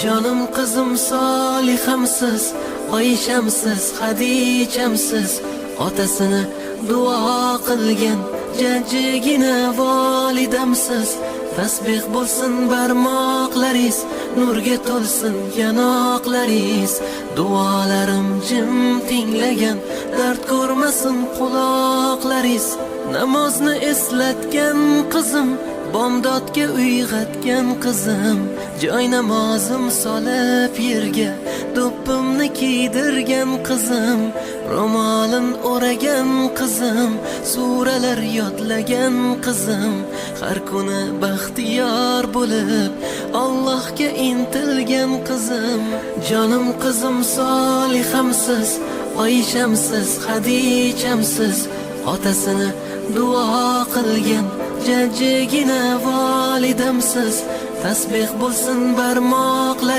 Jonim qizim Solihamsiz, Oyshamsiz, Xadichamsiz, otasini duo qilgan jajjigina volidamsiz. Tasbih bo'lsin barmoqlaringiz, nurga to'lsin yanoqlaringiz. Duolarim jim tinglagan, dard ko'rmasin quloqlaringiz. Namozni eslatgan qizim, bomdodga uyg'atgan qizim, joy namozim solib yerga do'ppimni kiydirgan qizim, ro'molin o'ragan qizim, suralar yodlagan qizim, har kuni baxtiyor bo'lib Allohga intilgan qizim. Jonim qizim Solihamsiz, Oyshamsiz, Xadichamsiz, otasini duo qilgan jajjigina volidamsiz. Tasbih bo'lsin barmoqlar